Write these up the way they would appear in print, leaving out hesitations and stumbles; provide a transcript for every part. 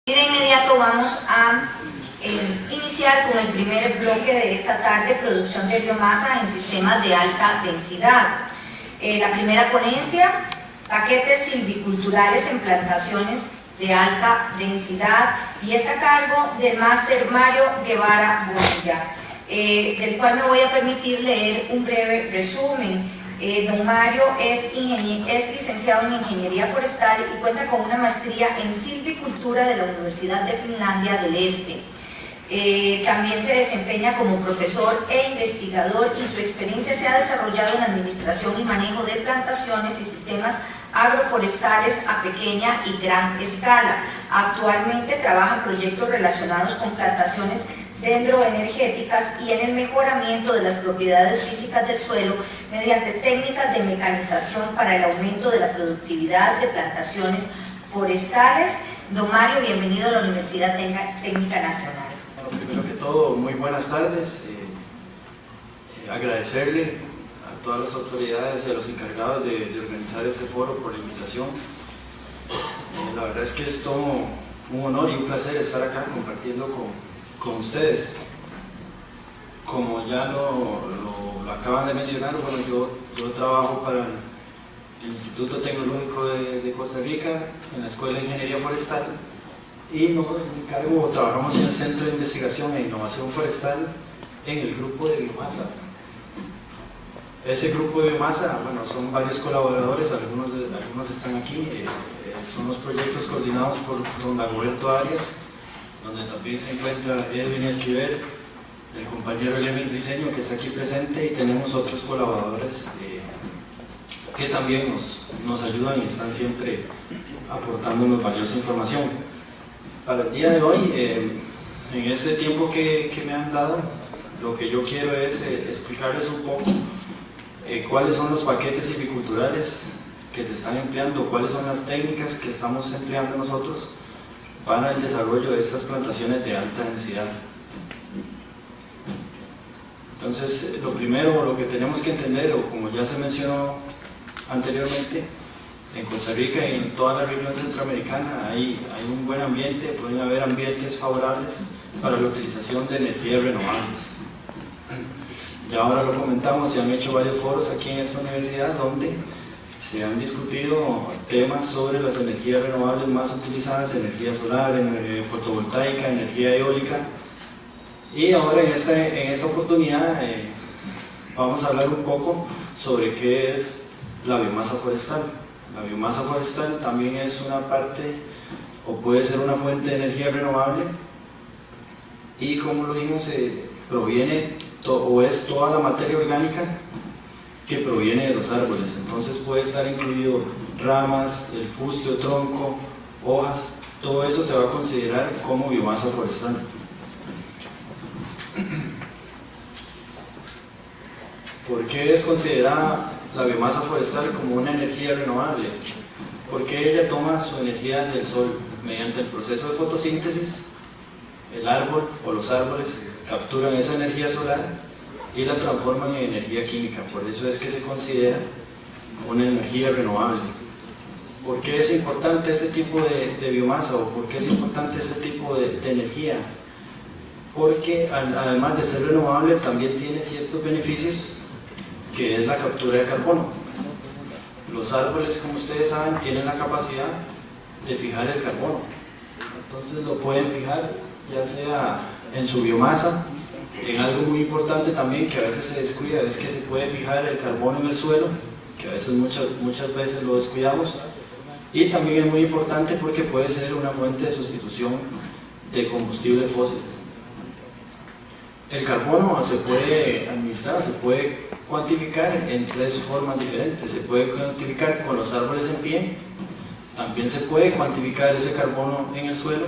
Y de inmediato vamos a iniciar con el primer bloque de esta tarde, producción de biomasa en sistemas de alta densidad. La primera ponencia, paquetes silviculturales en plantaciones de alta densidad, y está a cargo del máster Mario Guevara Bonilla, del cual me voy a permitir leer un breve resumen. Don Mario es licenciado en Ingeniería Forestal y cuenta con una maestría en silvicultura de la Universidad de Finlandia del Este. También se desempeña como profesor e investigador, y su experiencia se ha desarrollado en administración y manejo de plantaciones y sistemas agroforestales a pequeña y gran escala. Actualmente trabaja en proyectos relacionados con plantaciones dendroenergéticas y en el mejoramiento de las propiedades físicas del suelo mediante técnicas de mecanización para el aumento de la productividad de plantaciones forestales. Don Mario, bienvenido a la Universidad Técnica Nacional. Bueno, primero que todo, muy buenas tardes. Agradecerle a todas las autoridades y a los encargados de organizar este foro por la invitación. La verdad es que es todo un honor y un placer estar acá compartiendo con ustedes. Como ya lo acaban de mencionar, bueno, yo trabajo para el Instituto Tecnológico de Costa Rica en la Escuela de Ingeniería Forestal, y trabajamos en el Centro de Investigación e Innovación Forestal en el grupo de biomasa. Ese grupo de biomasa, bueno, son varios colaboradores, algunos están aquí, son los proyectos coordinados por don Dagoberto Arias, donde también se encuentra Edwin Esquivel, el compañero Emil Briceño, que está aquí presente, y tenemos otros colaboradores que también nos ayudan y están siempre aportándonos valiosa información. Para el día de hoy, en este tiempo que me han dado, lo que yo quiero es explicarles un poco cuáles son los paquetes silviculturales que se están empleando, cuáles son las técnicas que estamos empleando nosotros para el desarrollo de estas plantaciones de alta densidad. Entonces, lo primero, lo que tenemos que entender, o como ya se mencionó anteriormente, en Costa Rica y en toda la región centroamericana hay un buen ambiente, pueden haber ambientes favorables para la utilización de energías renovables. Ya ahora lo comentamos, se han hecho varios foros aquí en esta universidad donde se han discutido temas sobre las energías renovables más utilizadas: energía solar, fotovoltaica, energía eólica. Y ahora en esta oportunidad vamos a hablar un poco sobre qué es la biomasa forestal. La biomasa forestal también es una parte, o puede ser una fuente de energía renovable, y como lo vimos, proviene o es toda la materia orgánica que proviene de los árboles. Entonces puede estar incluido ramas, el fuste o tronco, hojas, todo eso se va a considerar como biomasa forestal. ¿Por qué es considerada la biomasa forestal como una energía renovable? Porque ella toma su energía del sol mediante el proceso de fotosíntesis. El árbol o los árboles capturan esa energía solar y la transforman en energía química. Por eso es que se considera una energía renovable. ¿Por qué es importante este tipo de biomasa, o por qué es importante este tipo de energía? Porque además de ser renovable también tiene ciertos beneficios, que es la captura de carbono. Los árboles, como ustedes saben, tienen la capacidad de fijar el carbono. Entonces lo pueden fijar ya sea en su biomasa. En algo muy importante también, que a veces se descuida, es que se puede fijar el carbono en el suelo, que a veces muchas veces lo descuidamos. Y también es muy importante porque puede ser una fuente de sustitución de combustibles fósiles. El carbono se puede administrar, se puede cuantificar en tres formas diferentes. Se puede cuantificar con los árboles en pie, también se puede cuantificar ese carbono en el suelo,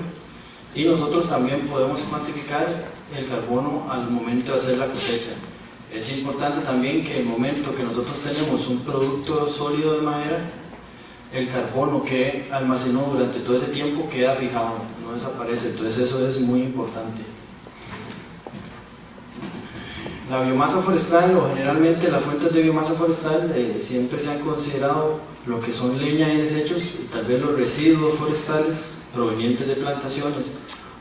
y nosotros también podemos cuantificar el carbono al momento de hacer la cosecha. Es importante también que el momento que nosotros tenemos un producto sólido de madera, el carbono que almacenó durante todo ese tiempo queda fijado, no desaparece. Entonces eso es muy importante. La biomasa forestal, o generalmente las fuentes de biomasa forestal, siempre se han considerado lo que son leña y desechos, y tal vez los residuos forestales provenientes de plantaciones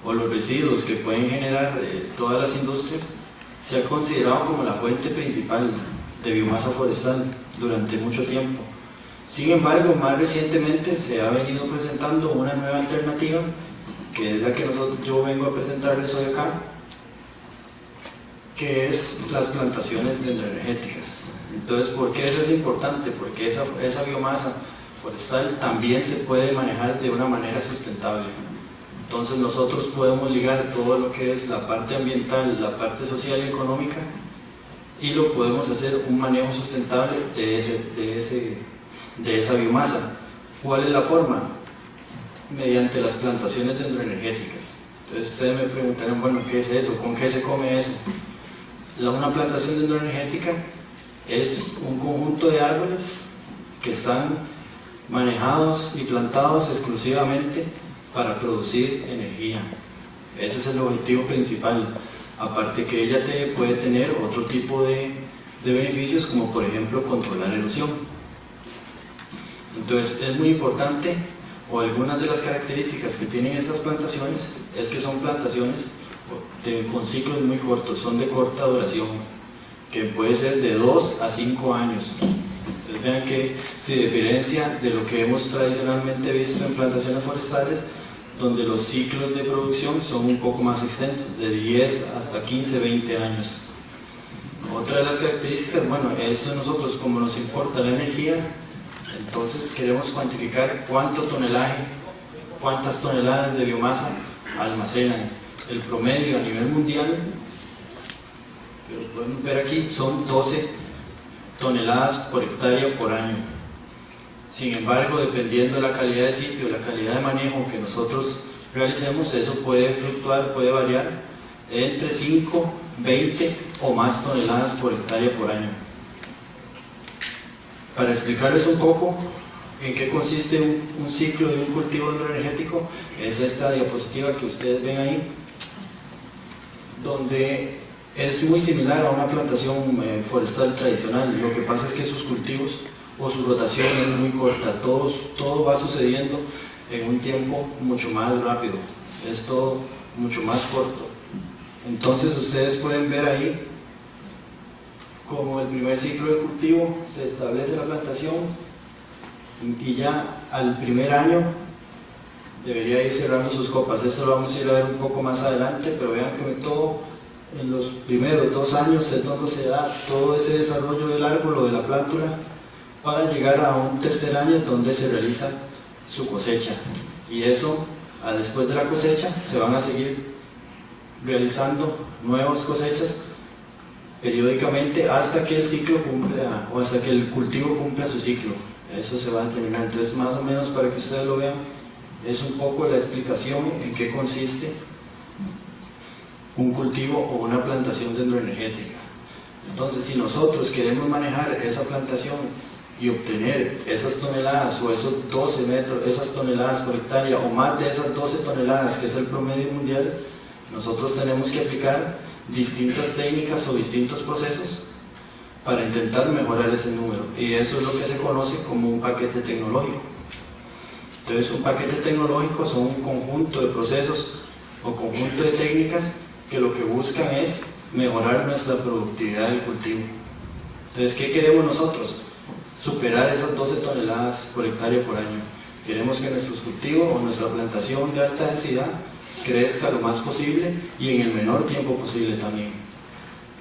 o los residuos que pueden generar todas las industrias, se ha considerado como la fuente principal de biomasa forestal durante mucho tiempo. Sin embargo, más recientemente se ha venido presentando una nueva alternativa, que es la que yo vengo a presentarles hoy acá, que es las plantaciones dendroenergéticas. Entonces, ¿por qué eso es importante? Porque esa biomasa forestal también se puede manejar de una manera sustentable. Entonces nosotros podemos ligar todo lo que es la parte ambiental, la parte social y económica, y lo podemos hacer un manejo sustentable de esa biomasa. ¿Cuál es la forma? Mediante las plantaciones dendroenergéticas. Entonces ustedes me preguntarán, bueno, ¿qué es eso? ¿Con qué se come eso? Una plantación dendroenergética es un conjunto de árboles que están manejados y plantados exclusivamente para producir energía. Ese es el objetivo principal. Aparte que ella puede tener otro tipo de beneficios, como por ejemplo controlar erosión. Entonces es muy importante, o algunas de las características que tienen estas plantaciones es que son plantaciones con ciclos muy cortos, son de corta duración, que puede ser de 2 a 5 años. Entonces vean que se diferencia de lo que hemos tradicionalmente visto en plantaciones forestales, donde los ciclos de producción son un poco más extensos, de 10 hasta 15, 20 años. Otra de las características, bueno, esto nosotros como nos importa la energía, entonces queremos cuantificar cuántas toneladas de biomasa almacenan. El promedio a nivel mundial, que lo podemos ver aquí, son 12 toneladas por hectárea por año. Sin embargo, dependiendo de la calidad de sitio y la calidad de manejo que nosotros realicemos, eso puede fluctuar, puede variar entre 5, 20 o más toneladas por hectárea por año. Para explicarles un poco en qué consiste un ciclo de un cultivo dendroenergético, es esta diapositiva que ustedes ven ahí, donde es muy similar a una plantación forestal tradicional. Lo que pasa es que sus cultivos o su rotación es muy corta, todo va sucediendo en un tiempo mucho más rápido, es todo mucho más corto. Entonces ustedes pueden ver ahí como el primer ciclo de cultivo se establece la plantación y ya al primer año debería ir cerrando sus copas. Esto lo vamos a ir a ver un poco más adelante, pero vean que todo en los primeros 2 años es donde se da todo ese desarrollo del árbol o de la plántula, para llegar a un tercer año donde se realiza su cosecha. Y eso, después de la cosecha, se van a seguir realizando nuevas cosechas periódicamente hasta que el ciclo cumpla, o hasta que el cultivo cumpla su ciclo. Eso se va a terminar. Entonces, más o menos para que ustedes lo vean, es un poco la explicación en qué consiste un cultivo o una plantación dendroenergética. Entonces, si nosotros queremos manejar esa plantación y obtener esas toneladas o esos 12 metros, esas toneladas por hectárea o más de esas 12 toneladas que es el promedio mundial, nosotros tenemos que aplicar distintas técnicas o distintos procesos para intentar mejorar ese número, y eso es lo que se conoce como un paquete tecnológico. Entonces, un paquete tecnológico son un conjunto de procesos o conjunto de técnicas que lo que buscan es mejorar nuestra productividad del cultivo. Entonces, ¿qué queremos nosotros? Superar esas 12 toneladas por hectárea por año. Queremos que nuestros cultivos o nuestra plantación de alta densidad crezca lo más posible y en el menor tiempo posible también.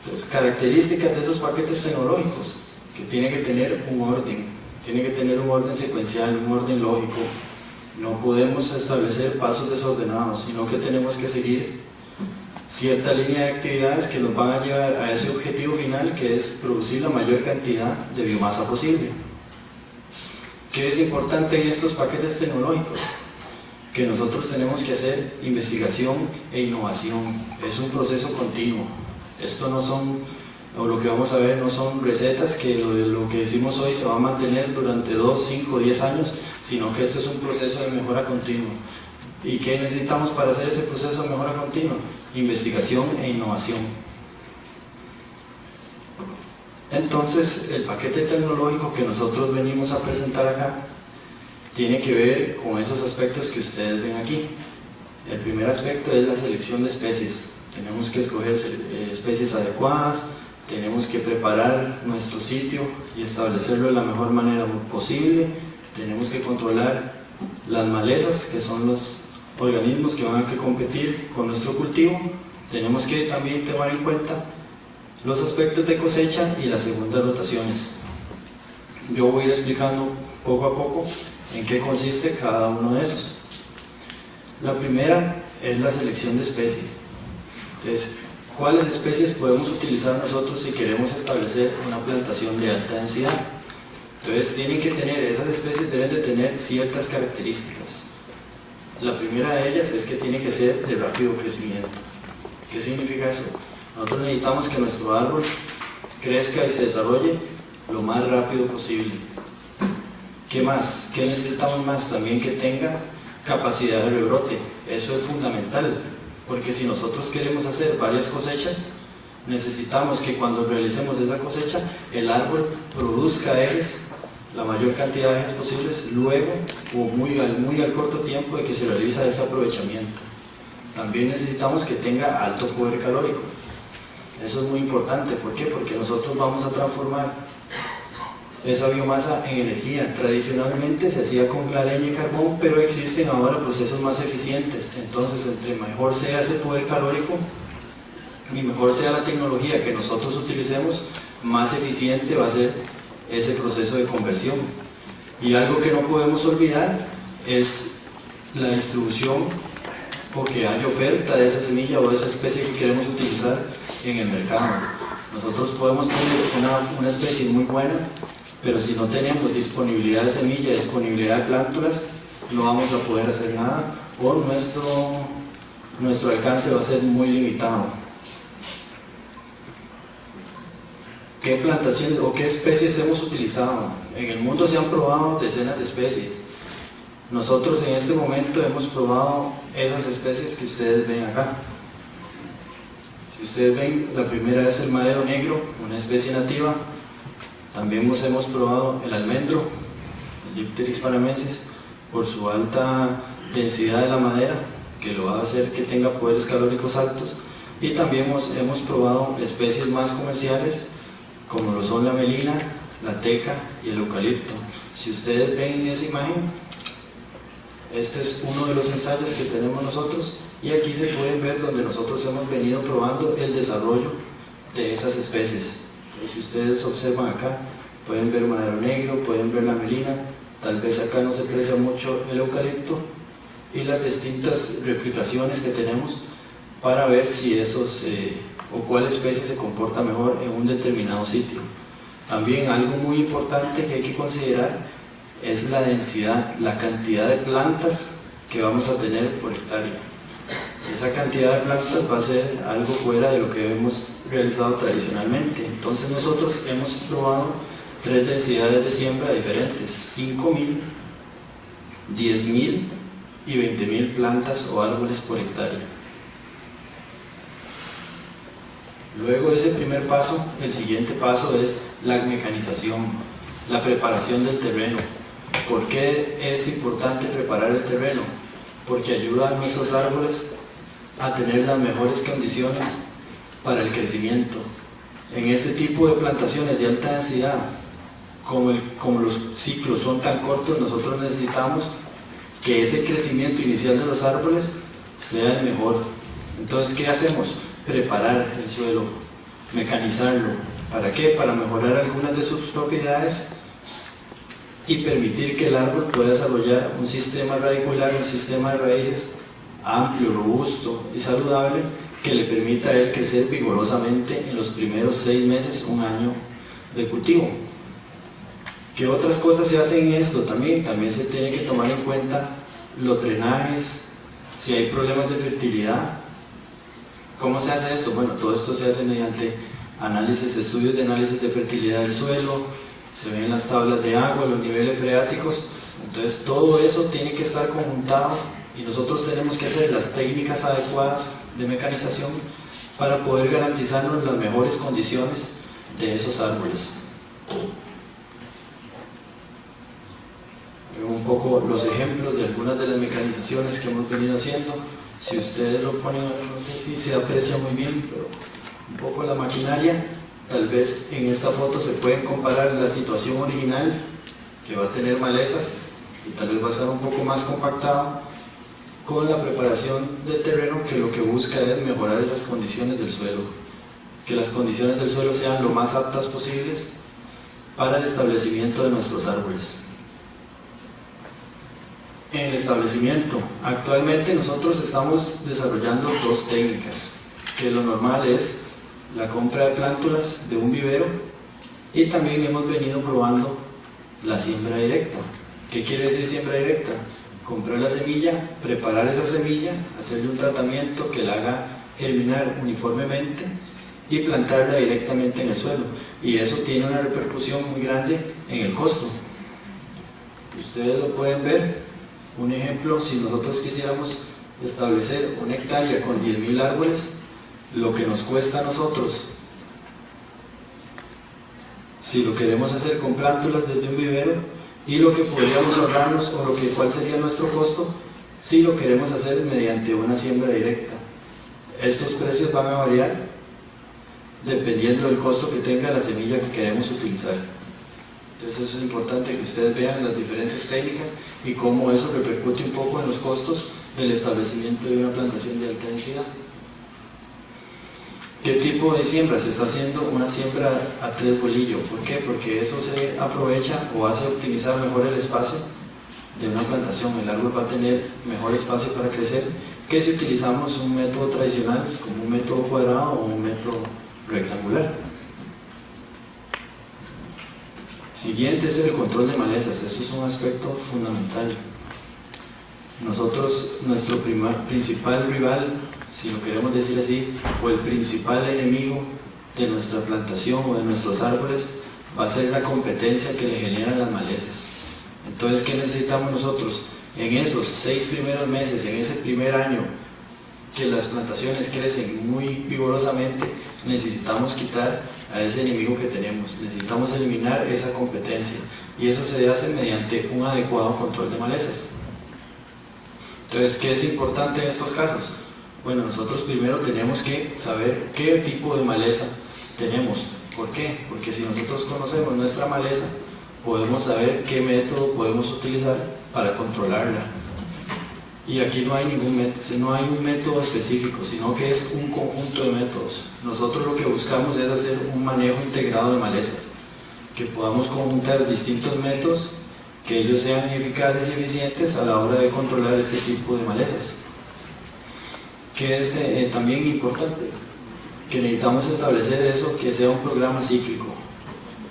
Entonces, características de esos paquetes tecnológicos, que tiene que tener un orden, tiene que tener un orden secuencial, un orden lógico. No podemos establecer pasos desordenados, sino que tenemos que seguir cierta línea de actividades que nos van a llevar a ese objetivo final, que es producir la mayor cantidad de biomasa posible. ¿Qué es importante en estos paquetes tecnológicos? Que nosotros tenemos que hacer investigación e innovación. Es un proceso continuo. Esto no son, o lo que vamos a ver, no son recetas que lo que decimos hoy se va a mantener durante 2, 5, 10 años, sino que esto es un proceso de mejora continua. ¿Y qué necesitamos para hacer ese proceso de mejora continua? Investigación e innovación. Entonces, el paquete tecnológico que nosotros venimos a presentar acá tiene que ver con esos aspectos que ustedes ven aquí. El primer aspecto es la selección de especies. Tenemos que escoger especies adecuadas, tenemos que preparar nuestro sitio y establecerlo de la mejor manera posible. Tenemos que controlar las malezas, que son los organismos que van a competir con nuestro cultivo. Tenemos que también tomar en cuenta los aspectos de cosecha y las segundas rotaciones. Yo voy a ir explicando poco a poco en qué consiste cada uno de esos. La primera es la selección de especies. Entonces, ¿cuáles especies podemos utilizar nosotros si queremos establecer una plantación de alta densidad? Entonces, esas especies deben de tener ciertas características. La primera de ellas es que tiene que ser de rápido crecimiento. ¿Qué significa eso? Nosotros necesitamos que nuestro árbol crezca y se desarrolle lo más rápido posible. ¿Qué más? ¿Qué necesitamos más? También que tenga capacidad de rebrote. Eso es fundamental, porque si nosotros queremos hacer varias cosechas, necesitamos que cuando realicemos esa cosecha, el árbol produzca ejes, la mayor cantidad de ejes posibles, luego o muy al corto tiempo de que se realiza ese aprovechamiento. También necesitamos que tenga alto poder calórico. Eso es muy importante. ¿Por qué? Porque nosotros vamos a transformar esa biomasa en energía. Tradicionalmente se hacía con la leña y carbón, pero existen ahora procesos más eficientes. Entonces, entre mejor sea ese poder calórico y mejor sea la tecnología que nosotros utilicemos, más eficiente va a ser ese proceso de conversión. Y algo que no podemos olvidar es la distribución, o que haya oferta de esa semilla o de esa especie que queremos utilizar en el mercado. Nosotros podemos tener una especie muy buena, pero si no tenemos disponibilidad de semilla, disponibilidad de plántulas, no vamos a poder hacer nada, o nuestro alcance va a ser muy limitado. ¿Qué plantaciones o qué especies hemos utilizado? En el mundo se han probado decenas de especies. Nosotros en este momento hemos probado esas especies que ustedes ven acá. Si ustedes ven, la primera es el madero negro, una especie nativa. También hemos probado el almendro, el Dipteris panamensis, por su alta densidad de la madera, que lo va a hacer que tenga poderes calóricos altos. Y también hemos probado especies más comerciales, como lo son la melina, la teca y el eucalipto. Si ustedes ven en esa imagen, este es uno de los ensayos que tenemos nosotros, y aquí se pueden ver donde nosotros hemos venido probando el desarrollo de esas especies. Y si ustedes observan acá, pueden ver madero negro, pueden ver la melina, tal vez acá no se aprecia mucho el eucalipto, y las distintas replicaciones que tenemos para ver si o cuál especie se comporta mejor en un determinado sitio. También algo muy importante que hay que considerar es la densidad, la cantidad de plantas que vamos a tener por hectárea. Esa cantidad de plantas va a ser algo fuera de lo que hemos realizado tradicionalmente. Entonces nosotros hemos probado 3 densidades de siembra diferentes: 5.000, 10.000 y 20.000 plantas o árboles por hectárea. Luego de ese primer paso, el siguiente paso es la mecanización, la preparación del terreno. ¿Por qué es importante preparar el terreno? Porque ayuda a nuestros árboles a tener las mejores condiciones para el crecimiento. En este tipo de plantaciones de alta densidad, como los ciclos son tan cortos, nosotros necesitamos que ese crecimiento inicial de los árboles sea el mejor. Entonces, ¿qué hacemos? Preparar el suelo, mecanizarlo. ¿Para qué? Para mejorar algunas de sus propiedades y permitir que el árbol pueda desarrollar un sistema radicular, un sistema de raíces amplio, robusto y saludable, que le permita a él crecer vigorosamente en los primeros 6 meses, un año de cultivo. ¿Qué otras cosas se hacen en esto? También se tiene que tomar en cuenta los drenajes, si hay problemas de fertilidad. ¿Cómo se hace esto? Bueno, todo esto se hace mediante estudios de análisis de fertilidad del suelo. Se ven las tablas de agua, los niveles freáticos. Entonces todo eso tiene que estar conjuntado y nosotros tenemos que hacer las técnicas adecuadas de mecanización para poder garantizarnos las mejores condiciones de esos árboles. Un poco los ejemplos de algunas de las mecanizaciones que hemos venido haciendo. Si ustedes lo ponen, no sé si se aprecia muy bien, pero un poco la maquinaria. Tal vez en esta foto se pueden comparar la situación original, que va a tener malezas y tal vez va a estar un poco más compactado, con la preparación del terreno, que lo que busca es mejorar esas condiciones del suelo, que las condiciones del suelo sean lo más aptas posibles para el establecimiento de nuestros árboles. En el establecimiento, actualmente nosotros estamos desarrollando dos técnicas, que lo normal es la compra de plántulas de un vivero, y también hemos venido probando la siembra directa. ¿Qué quiere decir siembra directa? Comprar la semilla, preparar esa semilla, hacerle un tratamiento que la haga germinar uniformemente y plantarla directamente en el suelo, y eso tiene una repercusión muy grande en el costo. Ustedes lo pueden ver. Un ejemplo, si nosotros quisiéramos establecer una hectárea con 10.000 árboles, lo que nos cuesta a nosotros, si lo queremos hacer con plántulas desde un vivero, y lo que podríamos ahorrarnos, o cuál sería nuestro costo si lo queremos hacer mediante una siembra directa. Estos precios van a variar dependiendo del costo que tenga la semilla que queremos utilizar. Entonces eso es importante que ustedes vean las diferentes técnicas y cómo eso repercute un poco en los costos del establecimiento de una plantación de alta densidad. ¿Qué tipo de siembra? Se está haciendo una siembra a 3 bolillos. ¿Por qué? Porque eso se aprovecha o hace optimizar mejor el espacio de una plantación. El árbol va a tener mejor espacio para crecer que si utilizamos un método tradicional como un método cuadrado o un método rectangular. Siguiente es el control de malezas. Eso es un aspecto fundamental. Nosotros, nuestro principal rival, si lo queremos decir así, o el principal enemigo de nuestra plantación o de nuestros árboles, va a ser la competencia que le generan las malezas. Entonces, ¿qué necesitamos nosotros? En esos 6 primeros meses, en ese primer año que las plantaciones crecen muy vigorosamente, necesitamos quitar a ese enemigo que tenemos, necesitamos eliminar esa competencia, y eso se hace mediante un adecuado control de malezas. Entonces, ¿qué es importante en estos casos? Bueno, nosotros primero tenemos que saber qué tipo de maleza tenemos. ¿Por qué? Porque si nosotros conocemos nuestra maleza, podemos saber qué método podemos utilizar para controlarla. Y aquí no hay un método específico, sino que es un conjunto de métodos. Nosotros lo que buscamos es hacer un manejo integrado de malezas, que podamos conjuntar distintos métodos, que ellos sean eficaces y eficientes a la hora de controlar este tipo de malezas. Que es también importante, que necesitamos establecer eso, que sea un programa cíclico.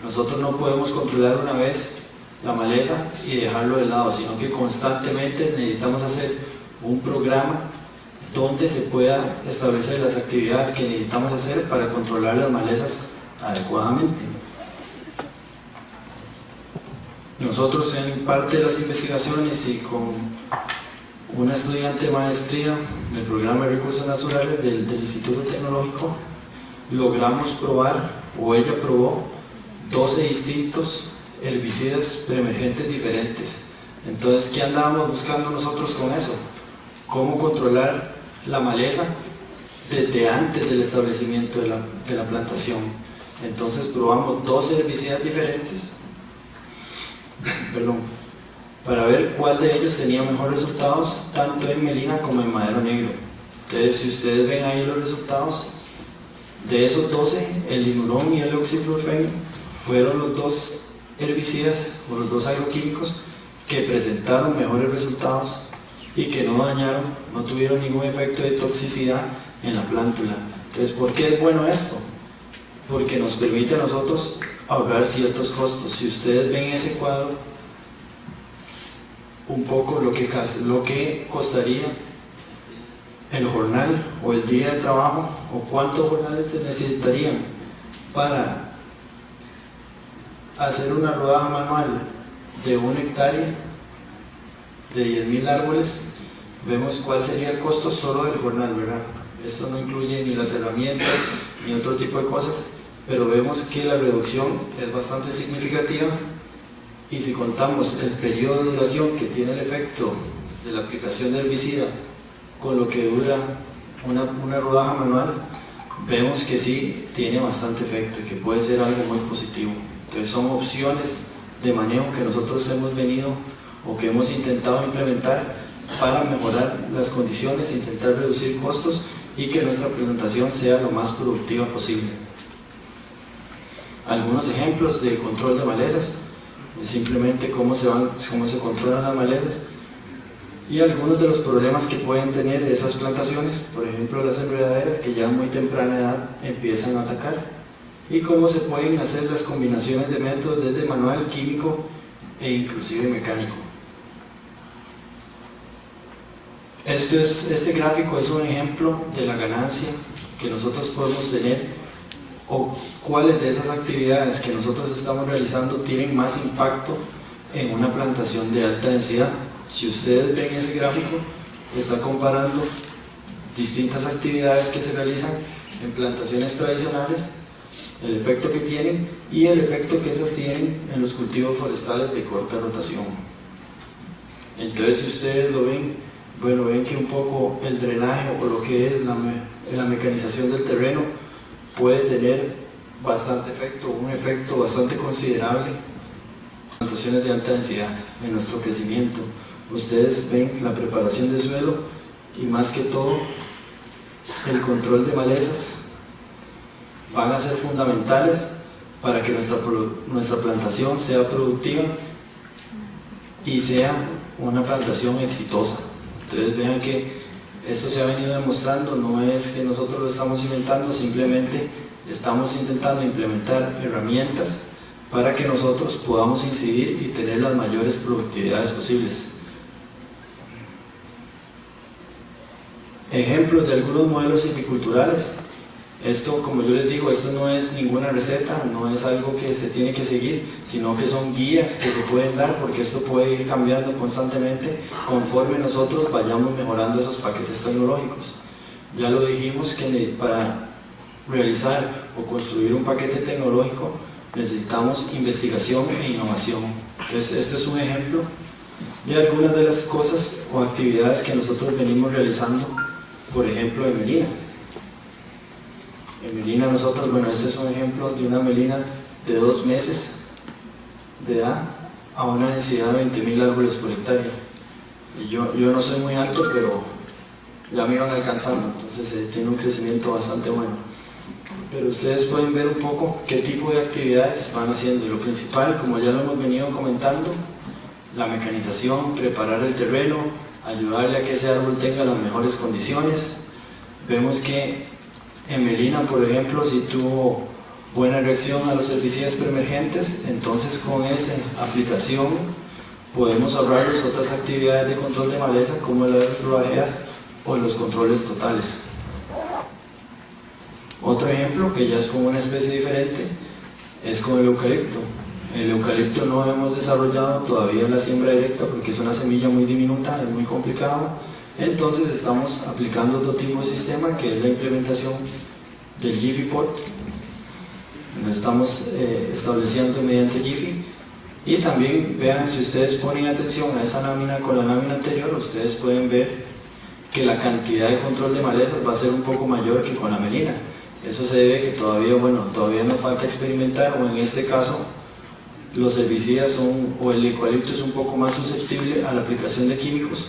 Nosotros no podemos controlar una vez la maleza y dejarlo de lado, sino que constantemente necesitamos hacer un programa donde se pueda establecer las actividades que necesitamos hacer para controlar las malezas adecuadamente. Nosotros, en parte de las investigaciones y con una estudiante de maestría del programa de recursos naturales del Instituto Tecnológico, logramos probar, o ella probó, 12 distintos herbicidas preemergentes diferentes. Entonces, ¿qué andábamos buscando nosotros con eso? Cómo controlar la maleza desde antes del establecimiento de la plantación. Entonces probamos 12 herbicidas diferentes para ver cuál de ellos tenía mejores resultados tanto en melina como en madero negro. Entonces, si ustedes ven ahí los resultados, de esos 12, el linurón y el oxiflurfen fueron los 2 herbicidas o los 2 agroquímicos que presentaron mejores resultados y que no dañaron, no tuvieron ningún efecto de toxicidad en la plántula. Entonces, ¿por qué es bueno esto? Porque nos permite a nosotros ahorrar ciertos costos. Si ustedes ven ese cuadro, un poco lo que costaría el jornal o el día de trabajo, o cuántos jornales se necesitarían para hacer una rodada manual de 1 hectárea de 10.000 árboles. Vemos cuál sería el costo solo del jornal, ¿verdad? Esto no incluye ni las herramientas ni otro tipo de cosas, pero vemos que la reducción es bastante significativa y si contamos el periodo de duración que tiene el efecto de la aplicación de herbicida con lo que dura una rodaja manual, vemos que sí tiene bastante efecto y que puede ser algo muy positivo. Entonces son opciones de manejo que nosotros hemos venido o que hemos intentado implementar para mejorar las condiciones, intentar reducir costos y que nuestra plantación sea lo más productiva posible. Algunos ejemplos de control de malezas, simplemente cómo se controlan las malezas y algunos de los problemas que pueden tener esas plantaciones, por ejemplo las enredaderas que ya a muy temprana edad empiezan a atacar, y cómo se pueden hacer las combinaciones de métodos desde manual, químico e inclusive mecánico. Este gráfico es un ejemplo de la ganancia que nosotros podemos tener o cuáles de esas actividades que nosotros estamos realizando tienen más impacto en una plantación de alta densidad. Si ustedes ven ese gráfico, está comparando distintas actividades que se realizan en plantaciones tradicionales, el efecto que tienen y el efecto que esas tienen en los cultivos forestales de corta rotación. Entonces, si ustedes lo ven, bueno, ven que un poco el drenaje o lo que es la mecanización del terreno puede tener bastante efecto, un efecto bastante considerable en plantaciones de alta densidad en nuestro crecimiento. Ustedes ven la preparación del suelo y más que todo el control de malezas van a ser fundamentales para que nuestra plantación sea productiva y sea una plantación exitosa. Entonces vean que esto se ha venido demostrando, no es que nosotros lo estamos inventando, simplemente estamos intentando implementar herramientas para que nosotros podamos incidir y tener las mayores productividades posibles. Ejemplos de algunos modelos silviculturales. Esto, como yo les digo, esto no es ninguna receta, no es algo que se tiene que seguir, sino que son guías que se pueden dar porque esto puede ir cambiando constantemente conforme nosotros vayamos mejorando esos paquetes tecnológicos. Ya lo dijimos que para realizar o construir un paquete tecnológico necesitamos investigación e innovación. Entonces, este es un ejemplo de algunas de las cosas o actividades que nosotros venimos realizando, por ejemplo, en Melina. En Melina nosotros, bueno, este es un ejemplo de una melina de 2 meses de edad a una densidad de 20.000 árboles por hectárea. Y yo no soy muy alto, pero ya me iban alcanzando, entonces tiene un crecimiento bastante bueno. Pero ustedes pueden ver un poco qué tipo de actividades van haciendo. Y lo principal, como ya lo hemos venido comentando, la mecanización, preparar el terreno, ayudarle a que ese árbol tenga las mejores condiciones. Vemos que en Melina, por ejemplo, si tuvo buena reacción a los herbicidas preemergentes, entonces con esa aplicación podemos ahorrarles otras actividades de control de maleza como las rodajeas o los controles totales. Otro ejemplo, que ya es con una especie diferente, es con el eucalipto. El eucalipto no hemos desarrollado todavía la siembra directa porque es una semilla muy diminuta, es muy complicado. Entonces estamos aplicando otro tipo de sistema que es la implementación del Jiffy Pot. Lo estamos estableciendo mediante Jiffy. Y también vean, si ustedes ponen atención a esa lámina con la lámina anterior, ustedes pueden ver que la cantidad de control de malezas va a ser un poco mayor que con la melina. Eso se debe que todavía nos falta experimentar, o en este caso los herbicidas o el eucalipto es un poco más susceptible a la aplicación de químicos.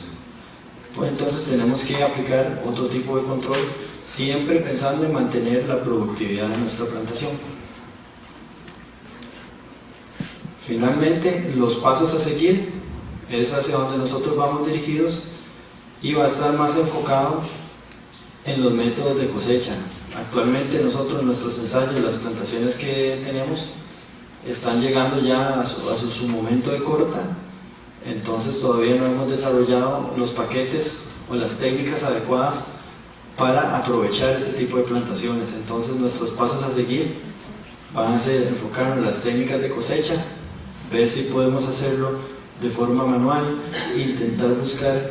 Pues entonces tenemos que aplicar otro tipo de control, siempre pensando en mantener la productividad de nuestra plantación. Finalmente, los pasos a seguir es hacia donde nosotros vamos dirigidos y va a estar más enfocado en los métodos de cosecha. Actualmente nosotros, nuestros ensayos, las plantaciones que tenemos están llegando ya a su momento de corta. Entonces todavía no hemos desarrollado los paquetes o las técnicas adecuadas para aprovechar este tipo de plantaciones. Entonces nuestros pasos a seguir van a ser enfocarnos en las técnicas de cosecha, ver si podemos hacerlo de forma manual, intentar buscar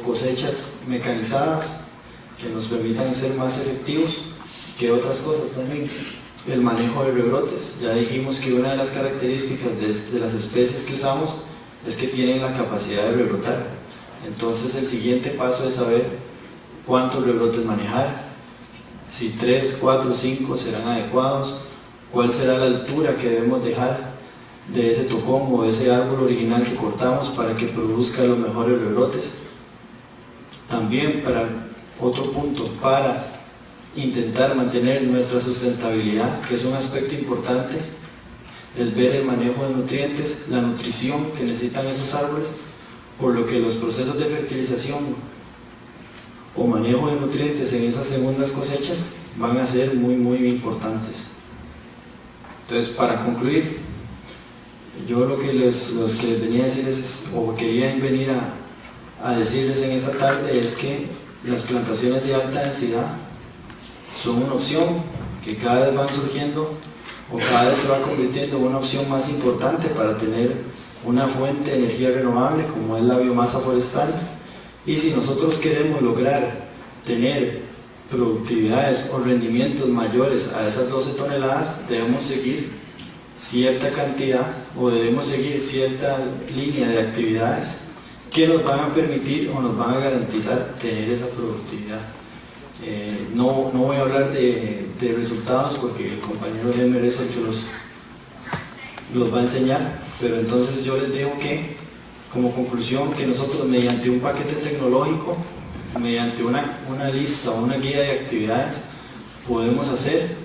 cosechas mecanizadas que nos permitan ser más efectivos que otras cosas también. el manejo de rebrotes. Ya dijimos que una de las características de las especies que usamos es que tienen la capacidad de rebrotar. Entonces el siguiente paso es saber cuántos rebrotes manejar, si 3, 4, 5 serán adecuados, cuál será la altura que debemos dejar de ese tocón o de ese árbol original que cortamos para que produzca los mejores rebrotes. También otro punto, para intentar mantener nuestra sustentabilidad, que es un aspecto importante, es ver el manejo de nutrientes, la nutrición que necesitan esos árboles, por lo que los procesos de fertilización o manejo de nutrientes en esas segundas cosechas van a ser muy importantes. Entonces, para concluir, yo lo que les venía a decirles o quería venir a decirles en esta tarde es que las plantaciones de alta densidad son una opción que cada vez van surgiendo o cada vez se va convirtiendo en una opción más importante para tener una fuente de energía renovable como es la biomasa forestal. Y si nosotros queremos lograr tener productividades o rendimientos mayores a esas 12 toneladas, debemos seguir cierta cantidad o debemos seguir cierta línea de actividades que nos van a permitir o nos van a garantizar tener esa productividad. No voy a hablar de resultados porque el compañero Lemer es el que los va a enseñar, pero entonces yo les digo que, como conclusión, que nosotros mediante un paquete tecnológico, mediante una lista o una guía de actividades, podemos hacer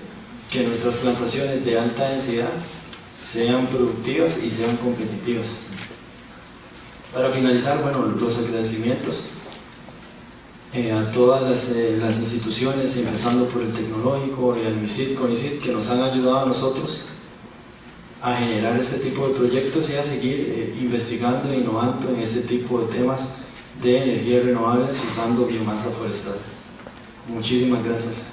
que nuestras plantaciones de alta densidad sean productivas y sean competitivas. Para finalizar, bueno, los agradecimientos a todas las instituciones, empezando por el Tecnológico y al MISID, CONICIT, que nos han ayudado a nosotros a generar este tipo de proyectos y a seguir investigando e innovando en este tipo de temas de energías renovables usando biomasa forestal. Muchísimas gracias.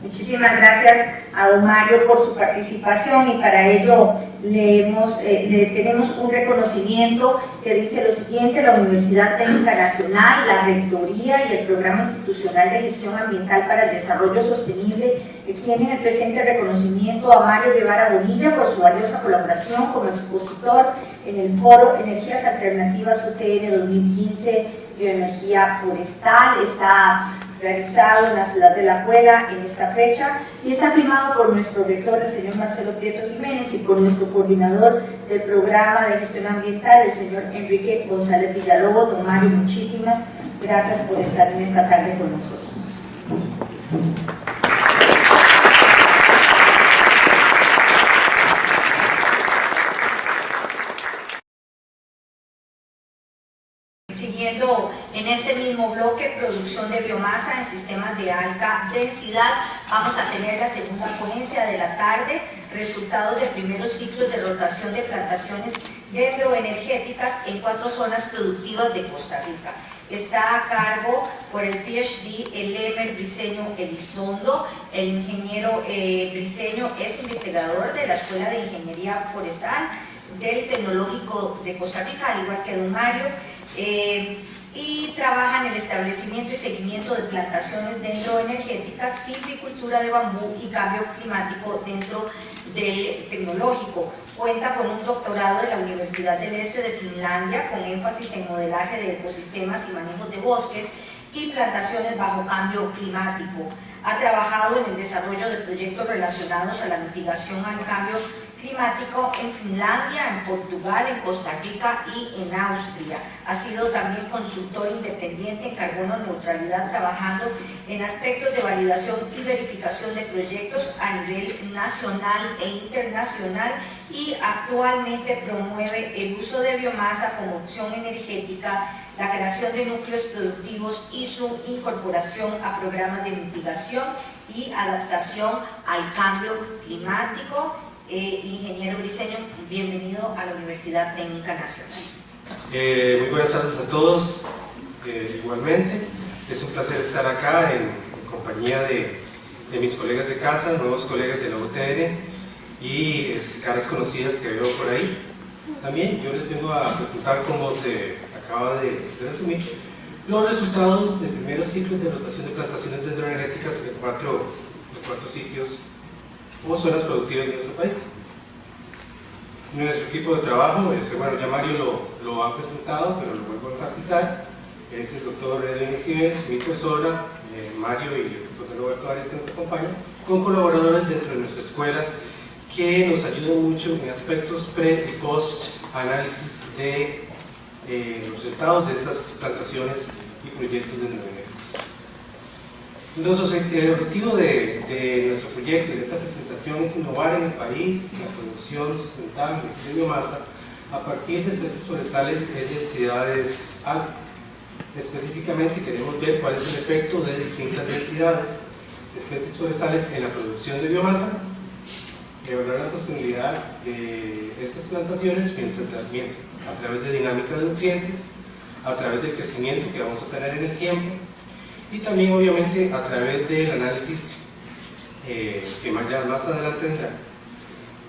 Muchísimas gracias a don Mario por su participación, y para ello le tenemos un reconocimiento que dice lo siguiente: la Universidad Técnica Nacional, la Rectoría y el Programa Institucional de Gestión Ambiental para el Desarrollo Sostenible extienden el presente reconocimiento a Mario Guevara Bonilla por su valiosa colaboración como expositor en el Foro Energías Alternativas UTN 2015 Bioenergía Forestal. Está realizado en la ciudad de La Juela en esta fecha y está firmado por nuestro rector, el señor Marcelo Prieto Jiménez, y por nuestro coordinador del programa de gestión ambiental, el señor Enrique González Villalobos. Don Mario, muchísimas gracias por estar en esta tarde con nosotros. Siguiendo en este mismo bloque, producción de biomasa en sistemas de alta densidad, vamos a tener la segunda ponencia de la tarde, resultados de primeros ciclos de rotación de plantaciones dendroenergéticas en 4 zonas productivas de Costa Rica. Está a cargo por el PhD Lemer Briceño Elizondo. El ingeniero Briceño es investigador de la Escuela de Ingeniería Forestal del Tecnológico de Costa Rica, al igual que don Mario. Y trabaja en el establecimiento y seguimiento de plantaciones dendroenergéticas, silvicultura de bambú y cambio climático dentro del tecnológico. Cuenta con un doctorado de la Universidad del Este de Finlandia con énfasis en modelaje de ecosistemas y manejo de bosques y plantaciones bajo cambio climático. Ha trabajado en el desarrollo de proyectos relacionados a la mitigación al cambio climático en Finlandia, en Portugal, en Costa Rica y en Austria. Ha sido también consultor independiente en carbono neutralidad, trabajando en aspectos de validación y verificación de proyectos a nivel nacional e internacional, y actualmente promueve el uso de biomasa como opción energética, la creación de núcleos productivos y su incorporación a programas de mitigación y adaptación al cambio climático. Ingeniero Briceño, bienvenido a la Universidad Técnica Nacional. Muy buenas tardes a todos. Igualmente, es un placer estar acá en compañía de mis colegas de casa, nuevos colegas de la UTN y caras conocidas que veo por ahí. También yo les vengo a presentar, como se acaba de resumir, los resultados del primer ciclo de rotación de plantaciones dendroenergéticas en cuatro sitios o zonas productivas de nuestro país. Nuestro equipo de trabajo, bueno, ya Mario lo ha presentado, pero lo vuelvo a enfatizar, es el doctor Edwin Esquivel, mi persona, Mario y el doctor Roberto Arias que nos acompañan, con colaboradores dentro de nuestra escuela que nos ayudan mucho en aspectos pre y post análisis de los resultados de esas plantaciones y proyectos de negocio. El objetivo de nuestro proyecto y de esta presentación es innovar en el país la producción sustentable de biomasa a partir de especies forestales de densidades altas. Específicamente queremos ver cuál es el efecto de distintas densidades de especies forestales en la producción de biomasa, evaluar la sostenibilidad de estas plantaciones a través de dinámica de nutrientes, a través del crecimiento que vamos a tener en el tiempo y también obviamente a través del análisis que más adelante vendrá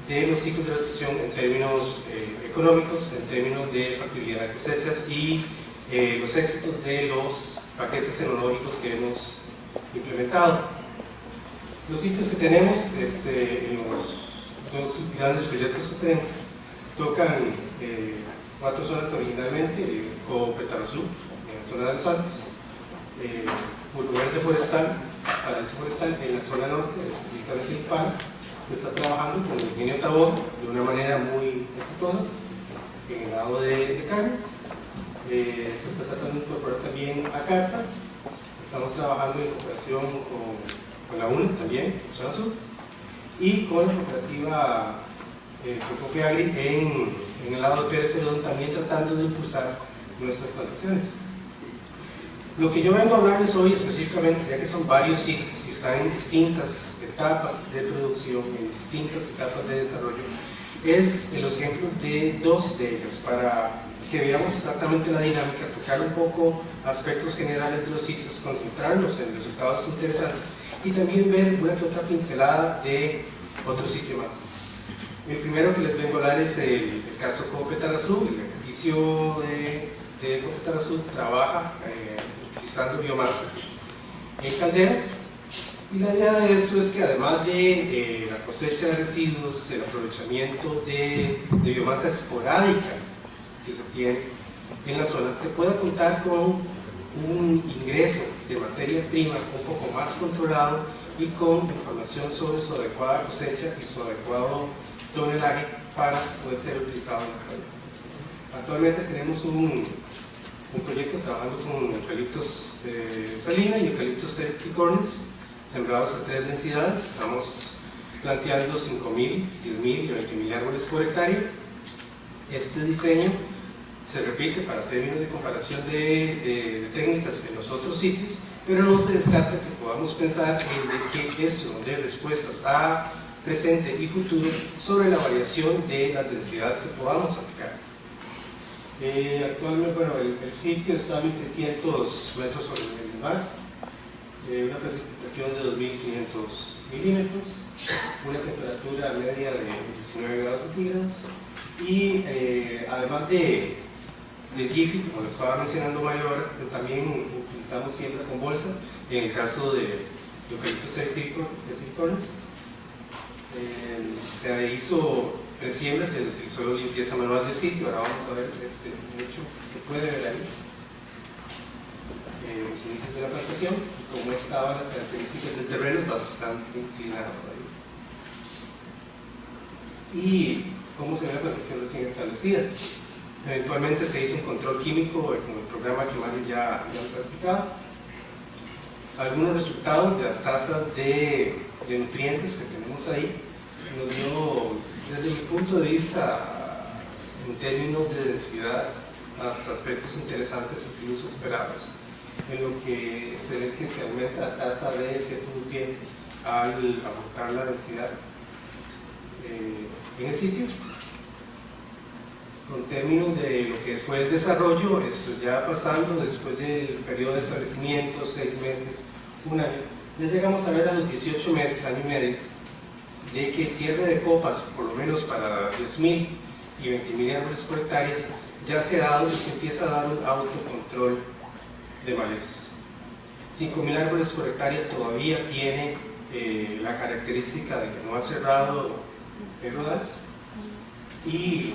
de los ciclos de rotación en términos económicos, en términos de factibilidad de cosechas y los éxitos de los paquetes enológicos que hemos implementado. Los sitios que tenemos, en los dos grandes proyectos que tenemos, tocan 4 zonas originalmente, como Petarazú, en la zona de Los Altos, Urbeverde Forestal, Paraíso Forestal en la zona norte, específicamente en Hispana. Se está trabajando con el ingenio Tabor de una manera muy exitosa en el lado de carnes. Se está tratando de incorporar también a CAXA. Estamos trabajando en cooperación con la UNE también, zona sur, y con la cooperativa Cocopeagri en el lado de Pérez Celedón, también tratando de impulsar nuestras plantaciones. Lo que yo vengo a hablarles hoy específicamente, ya que son varios sitios y están en distintas etapas de producción, en distintas etapas de desarrollo, es los ejemplos de 2 de ellas, para que veamos exactamente la dinámica, tocar un poco aspectos generales de los sitios, concentrarnos en resultados interesantes y también ver una que otra pincelada de otro sitio más. El primero que les vengo a hablar es el caso Copetarazú. El edificio de Copetarazú trabaja utilizando biomasa en calderas, y la idea de esto es que además de la cosecha de residuos, el aprovechamiento de biomasa esporádica que se tiene en la zona, se pueda contar con un ingreso de materia prima un poco más controlado y con información sobre su adecuada cosecha y su adecuado tonelaje para poder ser utilizado en la cadena. Actualmente tenemos un proyecto trabajando con eucaliptos salina y eucaliptos tricornis sembrados a 3 densidades. Estamos planteando 5.000, 10.000 y 20.000 árboles por hectárea. Este diseño se repite para términos de comparación de técnicas en los otros sitios, pero no se descarta que podamos pensar en que esto dé respuestas a presente y futuro sobre la variación de las densidades que podamos aplicar. Actualmente, bueno, el sitio está a 1.600 metros sobre el nivel del mar, una precipitación de 2.500 milímetros, una temperatura media de 19 grados centígrados y además de Jiffy, como lo estaba mencionando Mario ahora, también utilizamos siembra con bolsa en el caso de eucaliptos tricornis. Se hizo 3 siembras, se les hizo limpieza manual del sitio. Ahora vamos a ver hecho se puede ver ahí los inicios de la plantación y cómo estaban las características del terreno, bastante inclinado ahí, y cómo se ve la plantación recién establecida. Eventualmente se hizo un control químico con el programa que Mario ya nos ha explicado. Algunos resultados de las tasas de nutrientes que tenemos ahí nos dio, desde mi punto de vista, en términos de densidad, aspectos interesantes, incluso esperados, en lo que se ve que se aumenta la tasa de ciertos nutrientes al aportar la densidad en el sitio. Con términos de lo que fue el desarrollo, ya pasando después del periodo de establecimiento, 6 meses, 1 año, ya llegamos a ver a los 18 meses, año y medio, de que el cierre de copas, por lo menos para 10.000 y 20.000 árboles por hectárea, ya se ha dado y se empieza a dar un autocontrol de malezas. 5.000 árboles por hectárea todavía tiene la característica de que no ha cerrado el rodal y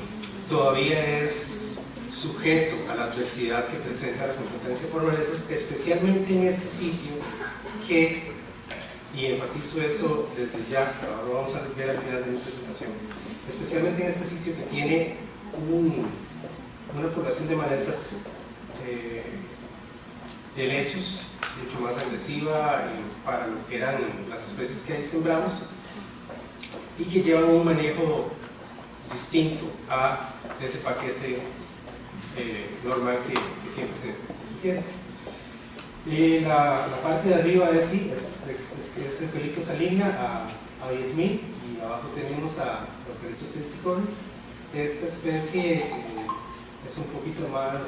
todavía es sujeto a la adversidad que presenta la competencia por malezas, especialmente en este sitio que, y enfatizo eso desde ya, ahora vamos a ver al final de mi presentación, especialmente en este sitio que tiene una población de malezas de helechos mucho más agresiva para lo que eran las especies que ahí sembramos y que llevan un manejo distinto a ese paquete normal que siempre se sugiere. La parte de arriba es el Eucaliptus saligna a 10.000 y abajo tenemos a Eucaliptus triticórnis. Esta especie es un poquito más